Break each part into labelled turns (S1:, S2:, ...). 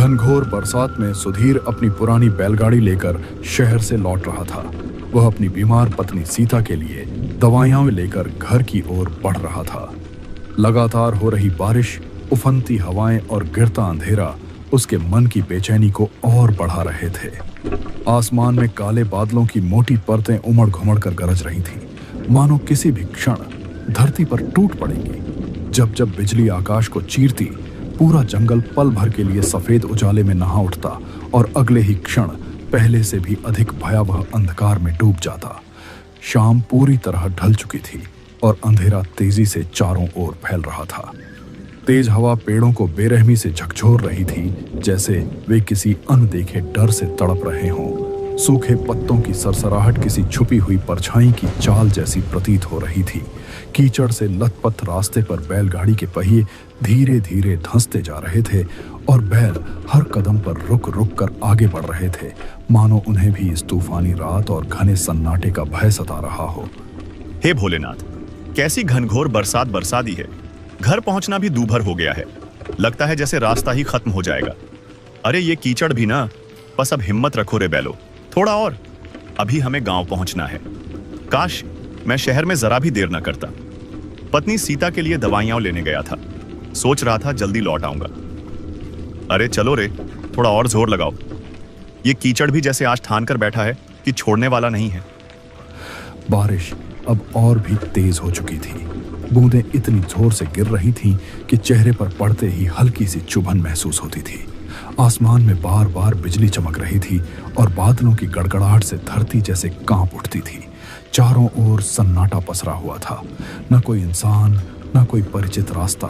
S1: घनघोर बरसात में सुधीर अपनी पुरानी बैलगाड़ी लेकर शहर से लौट रहा था। वह अपनी बीमार पत्नी सीता के लिए दवाइयां लेकर घर की ओर बढ़ रहा था। लगातार हो रही बारिश, उफनती हवाएं और गिरता अंधेरा उसके मन की बेचैनी को और बढ़ा रहे थे। आसमान में काले बादलों की मोटी परतें उमड़ घुमड़ कर गरज रही थीं, मानो किसी भी क्षण धरती पर टूट पड़ेंगी। जब जब बिजली आकाश को चीरती, पूरा जंगल पल भर के लिए सफेद उजाले में नहा उठता और अगले ही क्षण पहले से भी अधिक भयावह अंधकार में डूब जाता। शाम पूरी तरह ढल चुकी थी और अंधेरा तेजी से चारों ओर फैल रहा था। तेज हवा पेड़ों को बेरहमी से झकझोर रही थी, जैसे वे किसी अनदेखे डर से तड़प रहे हों। सूखे पत्तों की सरसराहट किसी छुपी हुई परछाई की चाल जैसी प्रतीत हो रही थी। कीचड़ से लथपथ रास्ते पर बैलगाड़ी के पहिए धीरे धीरे धंसते जा रहे थे और बैल हर कदम पर रुक रुक कर आगे बढ़ रहे थे, मानो उन्हें भी इस तूफानी रात और घने सन्नाटे का भय सता रहा हो।
S2: हे भोलेनाथ, कैसी घनघोर बरसात बरसा दी है। घर पहुंचना भी दूभर हो गया है। लगता है जैसे रास्ता ही खत्म हो जाएगा। अरे ये कीचड़ भी ना। बस अब हिम्मत रखो रे बैलो, थोड़ा और। अभी हमें गांव पहुंचना है। काश मैं शहर में जरा भी देर न करता। पत्नी सीता के लिए दवाइयां लेने गया था। सोच रहा था जल्दी लौट आऊंगा। अरे चलो रे, थोड़ा और जोर लगाओ। ये कीचड़ भी जैसे आज ठान कर बैठा है कि छोड़ने वाला नहीं है।
S1: बारिश अब और भी तेज हो चुकी थी। बूंदें इतनी जोर से गिर रही थीं कि चेहरे पर पड़ते ही हल्की सी चुभन महसूस होती थी। आसमान में बार बार बिजली चमक रही थी और बादलों की गड़गड़ाहट से धरती जैसे कांप उठती थी। चारों ओर सन्नाटा पसरा हुआ था। न कोई इंसान, न कोई परिचित रास्ता,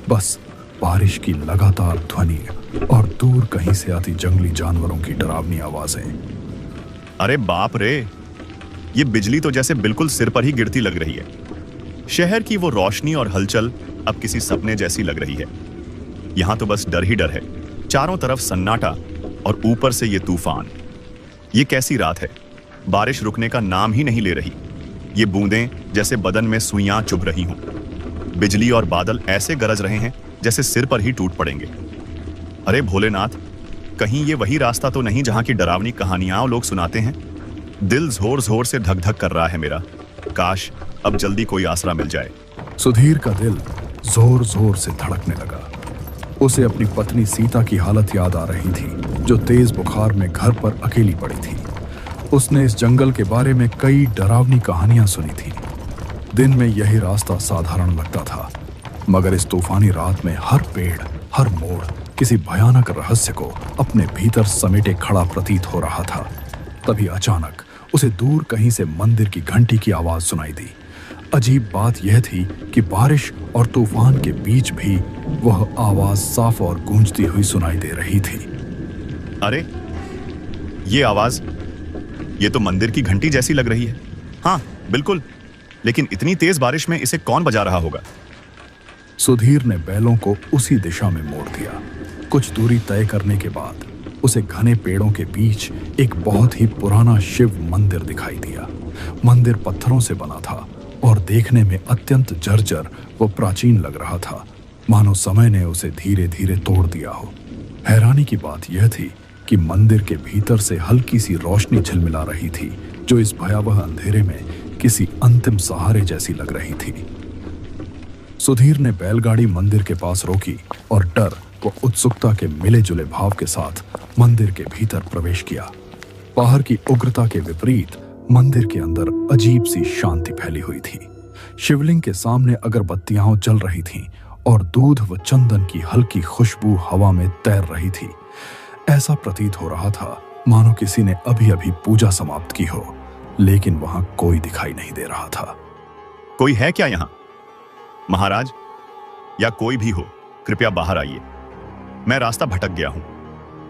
S1: बस बारिश की लगातार ध्वनि और दूर कहीं से आती जंगली जानवरों की डरावनी आवाजें।
S2: अरे बाप रे, ये बिजली तो जैसे बिल्कुल सिर पर ही गिरती लग रही है। शहर की वो रोशनी और हलचल अब किसी सपने जैसी लग रही है। यहां तो बस डर ही डर है। चारों तरफ सन्नाटा और ऊपर से ये तूफान। ये कैसी रात है। बारिश रुकने का नाम ही नहीं ले रही। ये बूंदें जैसे बदन में सुइयां चुभ रही हों। बिजली और बादल ऐसे गरज रहे हैं जैसे सिर पर ही टूट पड़ेंगे। अरे भोलेनाथ, कहीं ये वही रास्ता तो नहीं जहां की डरावनी कहानियां लोग सुनाते हैं। दिल जोर जोर से धक धक कर रहा है मेरा। काश अब जल्दी कोई आसरा मिल जाए।
S1: सुधीर का दिल जोर जोर से धड़कने लगा। उसे अपनी पत्नी सीता की हालत याद आ रही थी, जो तेज बुखार में घर पर अकेली पड़ी थी। उसने इस जंगल के बारे में कई डरावनी कहानियां सुनी थी। दिन में यही रास्ता साधारण लगता था, मगर इस तूफानी रात में हर पेड़, हर मोड़ किसी भयानक रहस्य को अपने भीतर समेटे खड़ा प्रतीत हो रहा था। तभी अचानक उसे दूर कहीं से मंदिर की घंटी की आवाज सुनाई दी। अजीब बात यह थी कि बारिश और तूफान के बीच भी वह आवाज साफ और गूंजती हुई सुनाई दे रही थी।
S2: अरे ये आवाज, ये तो मंदिर की घंटी जैसी लग रही है। हाँ बिल्कुल, लेकिन इतनी तेज बारिश में इसे कौन बजा रहा होगा।
S1: सुधीर ने बैलों को उसी दिशा में मोड़ दिया। कुछ दूरी तय करने के बाद उसे घने पेड़ों के बीच एक बहुत ही पुराना शिव मंदिर दिखाई दिया। मंदिर पत्थरों से बना था और देखने में अत्यंत जर्जर व प्राचीन लग रहा था, मानो समय ने उसे धीरे धीरे तोड़ दिया हो। हैरानी की बात यह थी कि मंदिर के भीतर से हल्की सी रोशनी झिलमिला रही थी, जो इस भयावह अंधेरे में किसी अंतिम सहारे जैसी लग रही थी। सुधीर ने बैलगाड़ी मंदिर के पास रोकी और डर व उत्सुकता के मिले जुले भाव के साथ मंदिर के भीतर प्रवेश किया। बाहर की उग्रता के विपरीत मंदिर के अंदर अजीब सी शांति फैली हुई थी। शिवलिंग के सामने अगरबत्तियां जल रही थीं और दूध व चंदन की हल्की खुशबू हवा में तैर रही थी। ऐसा प्रतीत हो रहा था मानो किसी ने अभी अभी पूजा समाप्त की हो, लेकिन वहां कोई दिखाई नहीं दे रहा था।
S2: कोई है क्या यहाँ? महाराज या कोई भी हो, कृपया बाहर आइए। मैं रास्ता भटक गया हूं।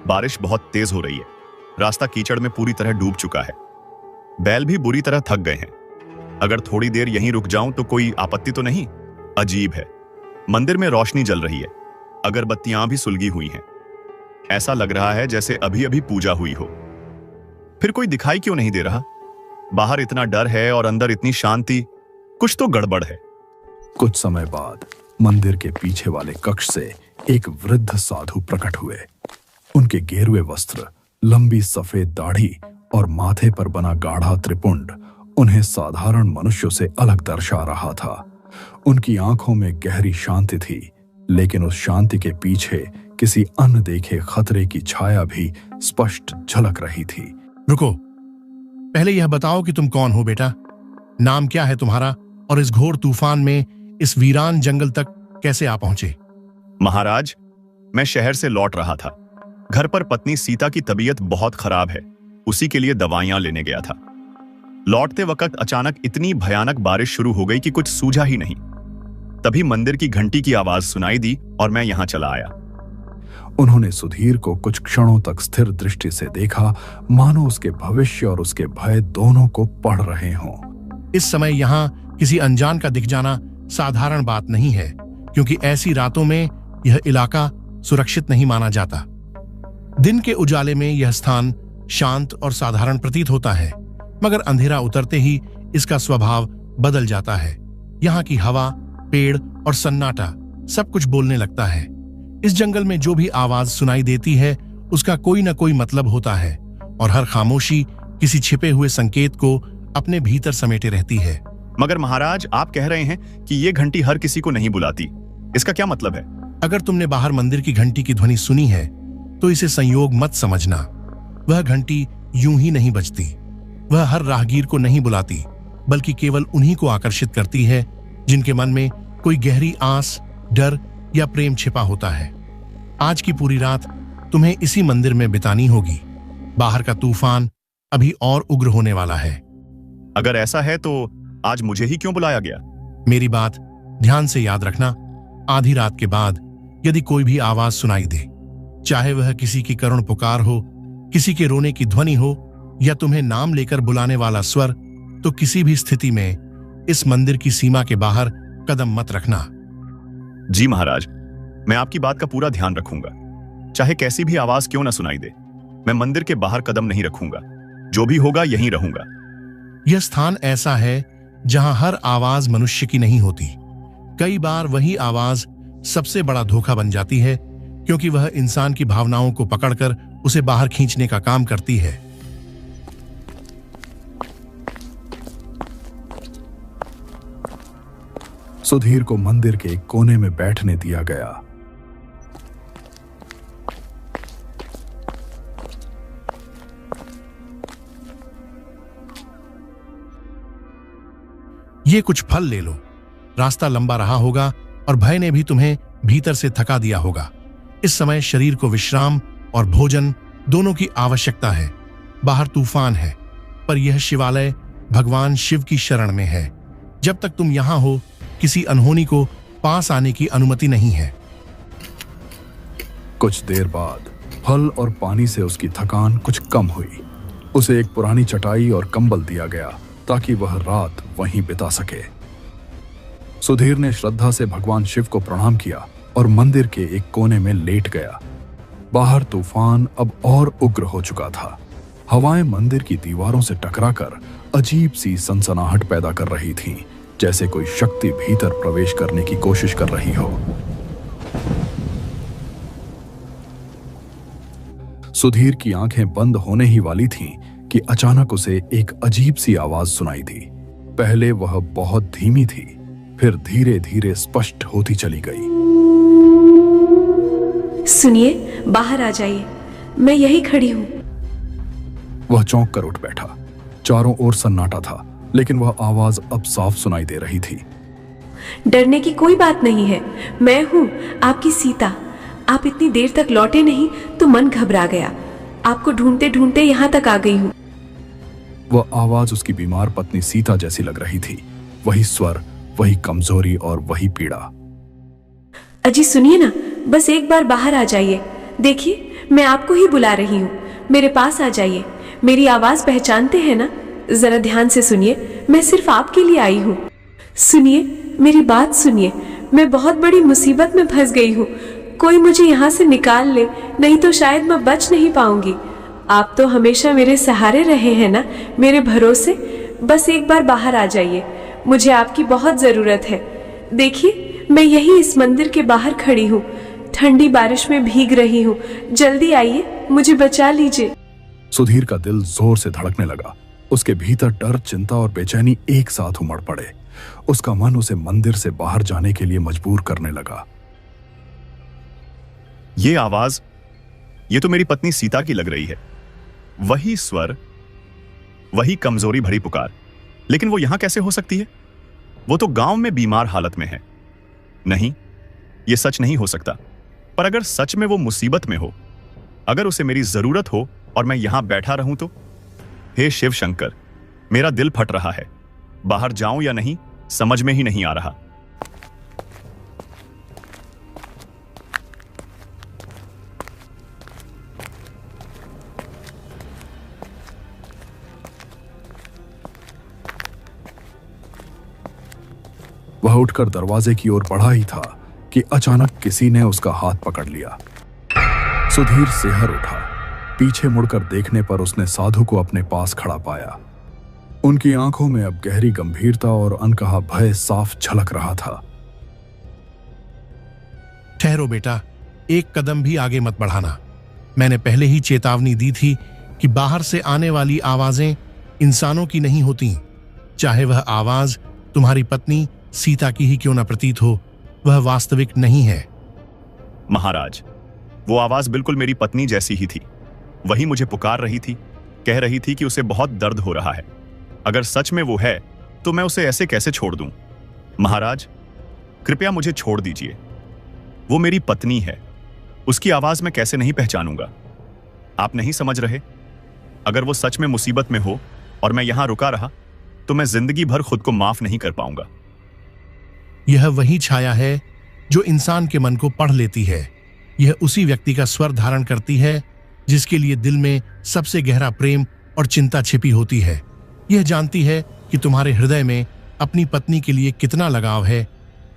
S2: बारिश बहुत तेज हो रही है। रास्ता कीचड़ में पूरी तरह डूब चुका है। बैल भी बुरी तरह थक गए हैं। अगर थोड़ी देर यहीं रुक जाऊं तो कोई आपत्ति तो नहीं? अजीब है, मंदिर में रोशनी जल रही है, अगरबत्तियां भी सुलगी हुई हैं। ऐसा लग रहा है जैसे अभी अभी पूजा हुई हो। फिर कोई दिखाई क्यों नहीं दे रहा? बाहर इतना डर है और अंदर इतनी शांति। कुछ तो गड़बड़ है।
S1: कुछ समय बाद मंदिर के पीछे वाले कक्ष से एक वृद्ध साधु प्रकट हुए। उनके गेरुए वस्त्र, लंबी सफेद दाढ़ी और माथे पर बना गाढ़ा त्रिपुंड उन्हें साधारण मनुष्यों से अलग दर्शा रहा था। उनकी आंखों में गहरी शांति थी, लेकिन उस शांति के पीछे किसी अनदेखे खतरे की छाया भी स्पष्ट झलक रही थी।
S3: रुको, पहले यह बताओ कि तुम कौन हो बेटा? नाम क्या है तुम्हारा और इस घोर तूफान में इस वीरान जंगल तक कैसे आ पहुंचे?
S2: महाराज, मैं शहर से लौट रहा था। घर पर पत्नी सीता की तबीयत बहुत खराब है, उसी के लिए दवाइयां लेने गया था। लौटते वक्त अचानक इतनी भयानक बारिश शुरू हो गई कि कुछ सूझा ही नहीं। तभी मंदिर की घंटी की आवाज सुनाई दी और मैं यहां चला आया।
S1: उन्होंने सुधीर को कुछ क्षणों तक स्थिर दृष्टि से देखा, मानो उसके भविष्य और उसके भय दोनों को पढ़ रहे हों।
S3: इस समय यहाँ किसी अनजान का दिख जाना साधारण बात नहीं है, क्योंकि ऐसी रातों में यह इलाका सुरक्षित नहीं माना जाता। दिन के उजाले में यह स्थान शांत और साधारण प्रतीत होता है, मगर अंधेरा उतरते ही इसका स्वभाव बदल जाता है। यहाँ की हवा, पेड़ और सन्नाटा सब कुछ बोलने लगता है। इस जंगल में जो भी आवाज सुनाई देती है उसका कोई न कोई मतलब होता है, और हर खामोशी किसी छिपे हुए संकेत को अपने भीतर समेटे रहती है।
S2: मगर महाराज, आप कह रहे हैं कि ये घंटी हर किसी को नहीं बुलाती, इसका क्या मतलब है?
S3: अगर तुमने बाहर मंदिर की घंटी की ध्वनि सुनी है तो इसे संयोग मत समझना। वह घंटी यूं ही नहीं बजती। वह हर राहगीर को नहीं बुलाती, बल्कि केवल उन्हीं को आकर्षित करती है जिनके मन में कोई गहरी आस, डर या प्रेम छिपा होता है। आज की पूरी रात तुम्हें इसी मंदिर में बितानी होगी। बाहर का तूफान अभी और उग्र होने वाला है।
S2: अगर ऐसा है तो आज मुझे ही क्यों बुलाया गया?
S3: मेरी बात ध्यान से याद रखना। आधी रात के बाद यदि कोई भी आवाज सुनाई दे, चाहे वह किसी की करुण पुकार हो, किसी के रोने की ध्वनि हो या तुम्हें नाम लेकर बुलाने वाला स्वर, तो किसी भी स्थिति में इस मंदिर की सीमा के बाहर कदम मत रखना।
S2: जी महाराज, मैं आपकी बात का पूरा ध्यान रखूंगा। चाहे कैसी भी आवाज क्यों न सुनाई दे, मैं मंदिर के बाहर कदम नहीं रखूंगा। जो भी होगा यहीं रहूंगा।
S3: यह स्थान ऐसा है जहां हर आवाज मनुष्य की नहीं होती। कई बार वही आवाज सबसे बड़ा धोखा बन जाती है, क्योंकि वह इंसान की भावनाओं को पकड़कर उसे बाहर खींचने का काम करती है।
S1: सुधीर को मंदिर के एक कोने में बैठने दिया गया।
S3: ये कुछ फल ले लो। रास्ता लंबा रहा होगा और भय ने भी तुम्हें भीतर से थका दिया होगा। इस समय शरीर को विश्राम और भोजन दोनों की आवश्यकता है। बाहर तूफान है, पर यह शिवालय भगवान शिव की शरण में है। जब तक तुम यहां हो, किसी अनहोनी को पास आने की अनुमति नहीं है।
S1: कुछ देर बाद फल और पानी से उसकी थकान कुछ कम हुई। उसे एक पुरानी चटाई और कंबल दिया गया ताकि वह रात वहीं बिता सके। सुधीर ने श्रद्धा से भगवान शिव को प्रणाम किया और मंदिर के एक कोने में लेट गया। बाहर तूफान अब और उग्र हो चुका था। हवाएं मंदिर की दीवारों से टकराकर अजीब सी सनसनाहट पैदा कर रही थीं, जैसे कोई शक्ति भीतर प्रवेश करने की कोशिश कर रही हो। सुधीर की आंखें बंद होने ही वाली थीं कि अचानक उसे एक अजीब सी आवाज सुनाई दी। पहले वह बहुत धीमी थी, फिर धीरे धीरे स्पष्ट होती चली गई।
S4: सुनिए, बाहर आ जाइए, मैं यही खड़ी हूं।
S1: वह चौंक कर उठ बैठा। चारों ओर सन्नाटा था, लेकिन वह आवाज अब साफ सुनाई दे रही थी।
S4: डरने की कोई बात नहीं है, मैं हूं आपकी सीता। आप इतनी देर तक लौटे नहीं तो मन घबरा गया। आपको ढूंढते ढूंढते यहाँ तक आ गई हूँ।
S1: वह आवाज उसकी बीमार पत्नी सीता जैसी लग रही थी। वही स्वर, वही कमजोरी और वही पीड़ा।
S4: अजी सुनिए ना, बस एक बार बाहर आ जाइए। देखिए, मैं आपको ही बुला रही हूँ। मेरे पास आ जाइए। मेरी आवाज पहचानते हैं ना? जरा ध्यान से सुनिए, मैं सिर्फ आपके लिए आई हूँ। सुनिए, मेरी बात सुनिए। मैं बहुत बड़ी मुसीबत में फंस गई हूँ। कोई मुझे यहाँ से निकाल ले, नहीं तो शायद मैं बच नहीं पाऊंगी। आप तो हमेशा मेरे सहारे रहे हैं ना, मेरे भरोसे। बस एक बार बाहर आ जाइए, मुझे आपकी बहुत जरूरत है। देखिए, मैं यही इस मंदिर के बाहर खड़ी हूँ। ठंडी बारिश में भीग रही हूँ। जल्दी आइए, मुझे बचा लीजिए।
S1: सुधीर का दिल जोर से धड़कने लगा। उसके भीतर डर, चिंता और बेचैनी एक साथ उमड़ पड़े। उसका मन उसे मंदिर से बाहर जाने के लिए मजबूर करने लगा।
S2: ये आवाज, ये तो मेरी पत्नी सीता की लग रही है। वही स्वर, वही कमजोरी भरी पुकार। लेकिन वो यहां कैसे हो सकती है? वो तो गांव में बीमार हालत में है। नहीं, ये सच नहीं हो सकता। पर अगर सच में वो मुसीबत में हो, अगर उसे मेरी जरूरत हो और मैं यहां बैठा रहूं तो? हे शिव शंकर, मेरा दिल फट रहा है। बाहर जाऊं या नहीं समझ में ही नहीं आ रहा।
S1: वह उठकर दरवाजे की ओर बढ़ा ही था कि अचानक किसी ने उसका हाथ पकड़ लिया। सुधीर सिहर उठा। पीछे मुड़कर देखने पर उसने साधु को अपने पास खड़ा पाया। उनकी आंखों में अब गहरी गंभीरता और अनकहा भय साफ झलक रहा था।
S3: ठहरो बेटा, एक कदम भी आगे मत बढ़ाना। मैंने पहले ही चेतावनी दी थी कि बाहर से आने वाली आवाजें इंसानों की नहीं होती। चाहे वह आवाज तुम्हारी पत्नी सीता की ही क्यों न प्रतीत हो, वह वास्तविक नहीं है।
S2: महाराज, वो आवाज बिल्कुल मेरी पत्नी जैसी ही थी। वही मुझे पुकार रही थी, कह रही थी कि उसे बहुत दर्द हो रहा है। अगर सच में वो है तो मैं उसे ऐसे कैसे छोड़ दूं? महाराज, कृपया मुझे छोड़ दीजिए। वो मेरी पत्नी है, उसकी आवाज मैं कैसे नहीं पहचानूंगा? आप नहीं समझ रहे? अगर वो सच में मुसीबत में हो और मैं यहां रुका रहा तो मैं जिंदगी भर खुद को माफ नहीं कर पाऊंगा।
S3: यह वही छाया है जो इंसान के मन को पढ़ लेती है। यह उसी व्यक्ति का स्वर धारण करती है जिसके लिए दिल में सबसे गहरा प्रेम और चिंता छिपी होती है। यह जानती है कि तुम्हारे हृदय में अपनी पत्नी के लिए कितना लगाव है,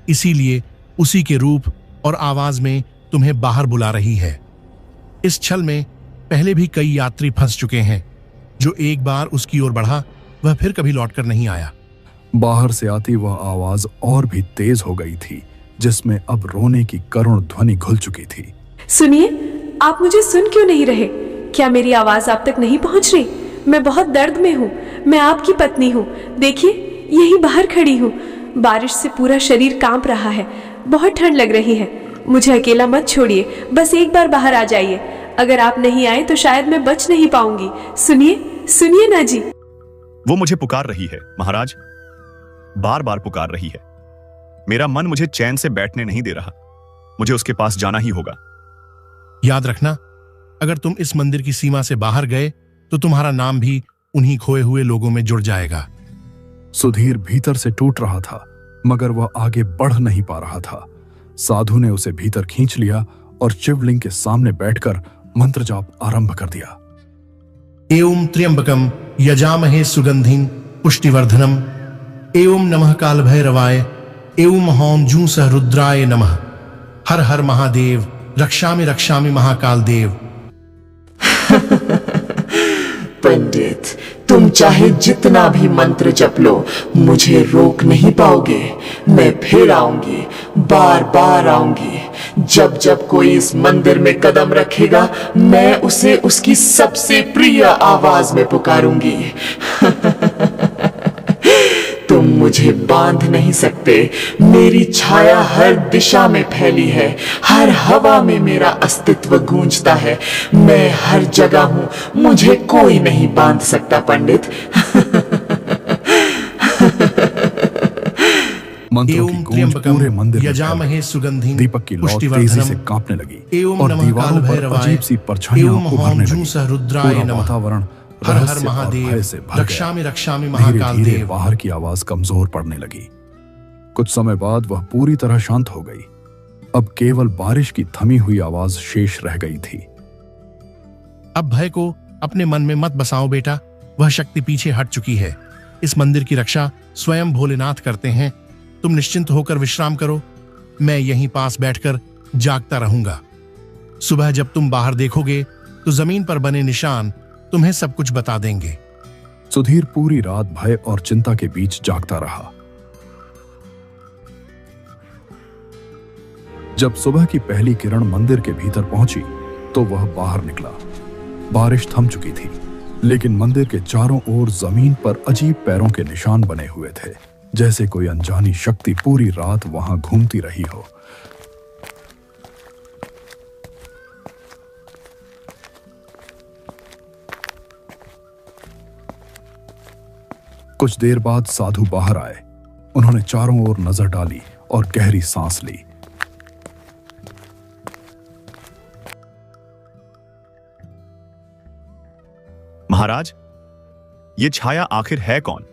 S3: इसीलिए उसी के रूप और आवाज में तुम्हें बाहर बुला रही है। इस छल में पहले भी कई यात्री फंस चुके हैं। जो एक बार उसकी ओर बढ़ा वह फिर कभी लौटकर नहीं आया।
S1: बाहर से आती वह आवाज और भी तेज हो गई थी, जिसमें अब रोने की करुण ध्वनि घुल चुकी थी।
S4: सुनिए, आप मुझे सुन क्यों नहीं रहे? क्या मेरी आवाज आप तक नहीं पहुंच रही? मैं बहुत दर्द में हूँ। मैं आपकी पत्नी हूँ। देखिए, यही बाहर खड़ी हूँ। बारिश से पूरा शरीर कांप रहा है। बहुत ठंड लग रही है। मुझे अकेला मत छोड़िए। बस एक बार बाहर आ जाइए। अगर आप नहीं आए तो शायद मैं बच नहीं पाऊंगी। सुनिए, सुनिए ना जी।
S2: वो मुझे पुकार रही है महाराज, बार बार पुकार रही है। मेरा मन मुझे चैन से बैठने नहीं दे रहा। मुझे उसके पास जाना ही होगा।
S3: याद रखना, अगर तुम इस मंदिर की सीमा से बाहर गए तो तुम्हारा नाम भी उन्हीं खोए हुए लोगों में जुड़ जाएगा।
S1: सुधीर भीतर से टूट रहा था, मगर वह आगे बढ़ नहीं पा रहा था। साधु ने उसे भीतर खींच लिया और शिवलिंग के सामने बैठकर मंत्र जाप आरंभ कर दिया।
S3: एवं त्र्यंबकम यजामहे सुगंधिं पुष्टिवर्धनम, एवं नमः काल भैरवाय, एवं हौं जूं सह रुद्राय नमः। हर हर महादेव, रक्षामि रक्षामि महाकाल देव।
S5: पंडित, तुम चाहे जितना भी मंत्र जप लो, मुझे रोक नहीं पाओगे। मैं फिर आऊंगी, बार बार आऊंगी। जब जब कोई इस मंदिर में कदम रखेगा, मैं उसे उसकी सबसे प्रिय आवाज में पुकारूंगी। तुम मुझे बांध नहीं सकते। मेरी छाया हर दिशा में फैली है। हर हवा में मेरा अस्तित्व गूंजता है। मैं हर जगह हूं। मुझे कोई नहीं बांध सकता पंडित।
S1: मंत्रों की गूंज पूरे मंदिर में
S3: यजामहे
S1: फैल गई।
S3: सुगंधिं
S1: दीपक की लौ तेजी से
S3: पुष्टिवर्धनम,
S1: कांपने लगी
S3: एवं
S1: और
S3: नमः
S1: दीवारों
S3: काल
S1: पर
S3: भैरवाय,
S1: अजीब सी परछाइयां
S3: एवं हौं
S1: उभरने
S3: जूं
S1: लगी।
S3: सह रुद्राय
S1: पूरा
S3: नमः।
S1: वातावरण
S3: हर हर
S1: रहस्य और
S3: महादेव,
S1: भय से भर
S3: रक्षामि
S1: गया।
S3: रक्षामि महाकाल
S1: धीरे-धीरे
S3: देव।
S1: बाहर की आवाज कमजोर पड़ने लगी। कुछ समय बाद वह पूरी तरह शांत हो गई। अब केवल बारिश की थमी हुई आवाज शेष रह गई थी।
S3: अब भय को अपने मन में मत बसाओ बेटा, वह शक्ति पीछे हट चुकी है। इस मंदिर की रक्षा स्वयं भोलेनाथ करते हैं। तुम निश्चिंत होकर विश्राम करो। मैं यहीं पास बैठकर जागता रहूंगा। सुबह जब तुम बाहर देखोगे तो जमीन पर बने निशान तुम्हें सब कुछ बता देंगे।
S1: सुधीर पूरी रात भय और चिंता के बीच जागता रहा। जब सुबह की पहली किरण मंदिर के भीतर पहुंची तो वह बाहर निकला। बारिश थम चुकी थी, लेकिन मंदिर के चारों ओर जमीन पर अजीब पैरों के निशान बने हुए थे, जैसे कोई अनजानी शक्ति पूरी रात वहां घूमती रही हो। कुछ देर बाद साधु बाहर आए। उन्होंने चारों ओर नजर डाली और गहरी सांस ली।
S2: महाराज, ये छाया आखिर है कौन?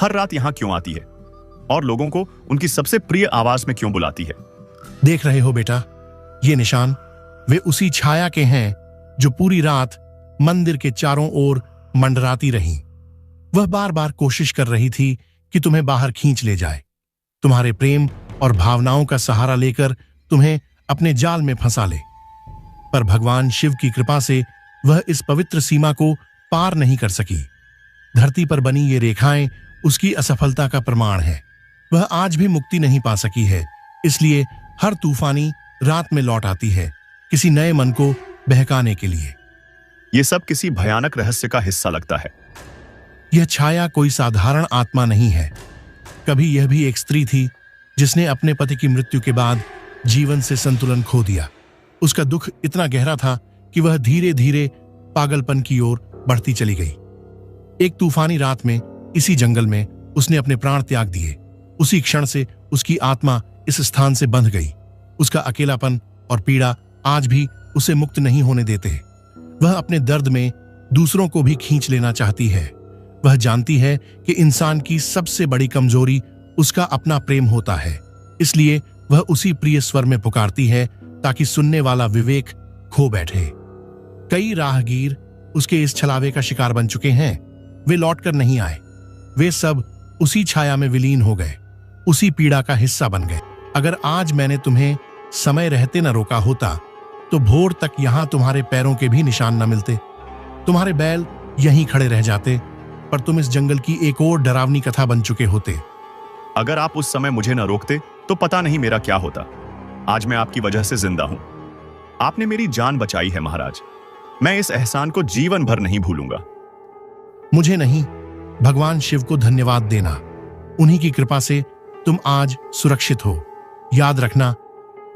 S2: हर रात यहां क्यों आती है और लोगों को उनकी सबसे प्रिय आवाज में क्यों बुलाती है?
S3: देख रहे हो बेटा, ये निशान वे उसी छाया के हैं जो पूरी रात मंदिर के चारों ओर मंडराती रहीं। वह बार बार कोशिश कर रही थी कि तुम्हें बाहर खींच ले जाए, तुम्हारे प्रेम और भावनाओं का सहारा लेकर तुम्हें अपने जाल में फंसा ले। पर भगवान शिव की कृपा से वह इस पवित्र सीमा को पार नहीं कर सकी। धरती पर बनी ये रेखाएं उसकी असफलता का प्रमाण है। वह आज भी मुक्ति नहीं पा सकी है, इसलिए हर तूफानी रात में लौट आती है, किसी नए मन को बहकाने के लिए।
S2: यह सब किसी भयानक रहस्य का हिस्सा लगता है।
S3: यह छाया कोई साधारण आत्मा नहीं है। कभी यह भी एक स्त्री थी जिसने अपने पति की मृत्यु के बाद जीवन से संतुलन खो दिया। उसका दुख इतना गहरा था कि वह धीरे धीरे पागलपन की ओर बढ़ती चली गई। एक तूफानी रात में इसी जंगल में उसने अपने प्राण त्याग दिए। उसी क्षण से उसकी आत्मा इस स्थान से बंध गई। उसका अकेलापन और पीड़ा आज भी उसे मुक्त नहीं होने देते। वह अपने दर्द में दूसरों को भी खींच लेना चाहती है। वह जानती है कि इंसान की सबसे बड़ी कमजोरी उसका अपना प्रेम होता है, इसलिए वह उसी प्रिय स्वर में पुकारती है ताकि सुनने वाला विवेक खो बैठे। कई राहगीर उसके इस छलावे का शिकार बन चुके हैं। वे लौटकर नहीं आए। वे सब उसी छाया में विलीन हो गए, उसी पीड़ा का हिस्सा बन गए। अगर आज मैंने तुम्हें समय रहते न रोका होता तो भोर तक यहां तुम्हारे पैरों के भी निशान न मिलते। तुम्हारे बैल यहीं खड़े रह जाते, पर तुम इस जंगल की एक और डरावनी कथा बन चुके होते।
S2: अगर आप उस समय मुझे न रोकते तो पता नहीं मेरा क्या होता। आज मैं आपकी वजह से जिंदा हूं। आपने मेरी जान बचाई है महाराज। मैं इस एहसान को जीवन भर नहीं भूलूंगा।
S3: मुझे नहीं, भगवान शिव को धन्यवाद देना। उन्हीं की कृपा से तुम आज सुरक्षित हो। याद रखना,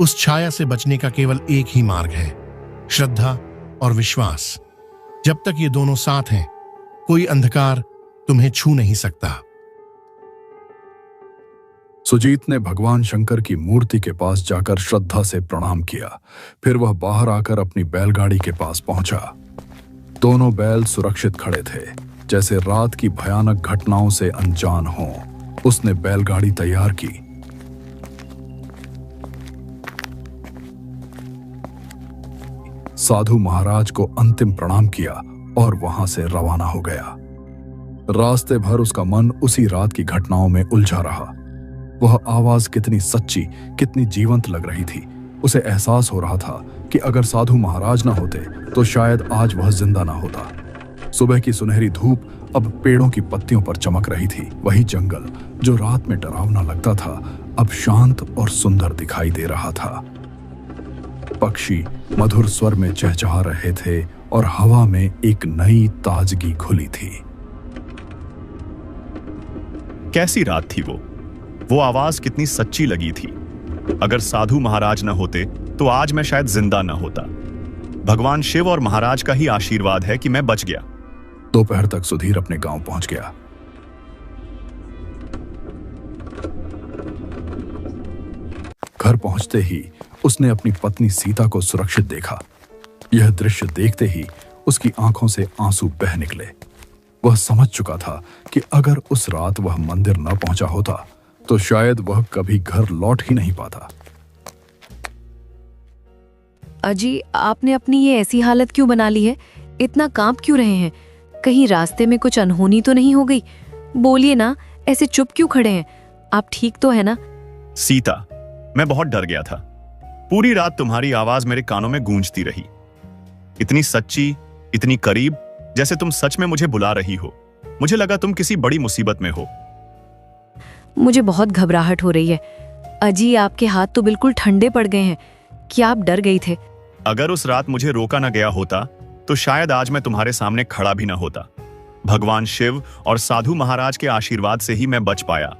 S3: उस छाया से बचने का केवल एक ही मार्ग है, श्रद्धा और विश्वास। जब तक ये दोनों साथ हैं, कोई अंधकार तुम्हें छू नहीं सकता।
S1: सुजीत ने भगवान शंकर की मूर्ति के पास जाकर श्रद्धा से प्रणाम किया। फिर वह बाहर आकर अपनी बैलगाड़ी के पास पहुंचा। दोनों बैल सुरक्षित खड़े थे, जैसे रात की भयानक घटनाओं से अनजान हों। उसने बैलगाड़ी तैयार की। साधु महाराज को अंतिम प्रणाम किया और वहां से रवाना हो गया। रास्ते भर उसका मन उसी रात की घटनाओं में उलझा रहा। वह आवाज कितनी सच्ची, कितनी जीवंत लग रही थी। उसे एहसास हो रहा था कि अगर साधु महाराज न होते तो शायद आज वह जिंदा न होता। सुबह की सुनहरी धूप अब पेड़ों की पत्तियों पर चमक रही थी। वही जंगल जो रात में डरावना लगता था, अब शांत और सुंदर दिखाई दे रहा था। पक्षी मधुर स्वर में चहचहा रहे थे और हवा में एक नई ताजगी घुली थी।
S2: कैसी रात थी वो आवाज कितनी सच्ची लगी थी। अगर साधु महाराज न होते तो आज मैं शायद जिंदा न होता। भगवान शिव और महाराज का ही आशीर्वाद है कि मैं बच गया।
S1: दोपहर तक सुधीर अपने गांव पहुंच गया। घर पहुंचते ही उसने अपनी पत्नी सीता को सुरक्षित देखा। यह दृश्य देखते ही उसकी आंखों से आंसू बह निकले। वह समझ चुका था कि अगर उस रात वह मंदिर न पहुंचा होता तो शायद वह कभी घर लौट ही नहीं पाता।
S6: अजी, आपने अपनी ये ऐसी हालत क्यों बना ली है? इतना कांप क्यों रहे हैं? कहीं रास्ते में कुछ अनहोनी तो नहीं हो गई? बोलिए ना, ऐसे चुप क्यों खड़े हैं? आप ठीक तो है ना?
S2: सीता, मैं बहुत डर गया था। पूरी रात तुम्हारी आवाज मेरे कानों में गूंजती रही, इतनी सच्ची, इतनी करीब, जैसे तुम सच में मुझे बुला रही हो। मुझे लगा तुम किसी बड़ी मुसीबत में हो।
S6: मुझे बहुत घबराहट हो रही है। अजी, आपके हाथ तो बिल्कुल ठंडे पड़ गए हैं। क्या आप डर गई थे?
S2: अगर उस रात मुझे रोका न गया होता तो शायद आज मैं तुम्हारे सामने खड़ा भी न होता। भगवान शिव और साधु महाराज के आशीर्वाद से ही मैं बच पाया।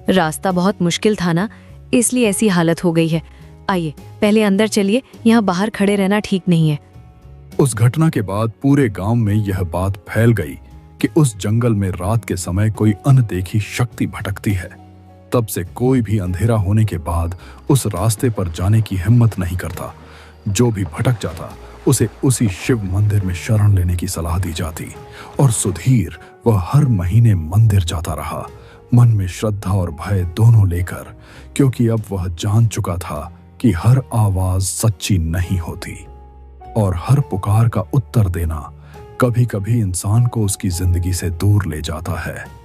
S6: रास्ता बहुत मुश्किल था ना, इसलिए ऐसी हालत हो गई है। आइए पहले अंदर चलिए, यहाँ बाहर खड़े रहना ठीक नहीं है।
S1: उस घटना के बाद पूरे गांव में यह बात फैल गई कि उस जंगल में रात के समय कोई अनदेखी शक्ति भटकती है। तब से कोई भी अंधेरा होने के बाद उस रास्ते पर जाने की हिम्मत नहीं करता। जो भी भटक जाता उसे उसी शिव मंदिर में शरण लेने की सलाह दी जाती। और सुधीर वह हर महीने मंदिर जाता रहा, मन में श्रद्धा और भय दोनों लेकर, क्योंकि अब वह जान चुका था कि हर आवाज सच्ची नहीं होती और हर पुकार का उत्तर देना कभी-कभी इंसान को उसकी जिंदगी से दूर ले जाता है।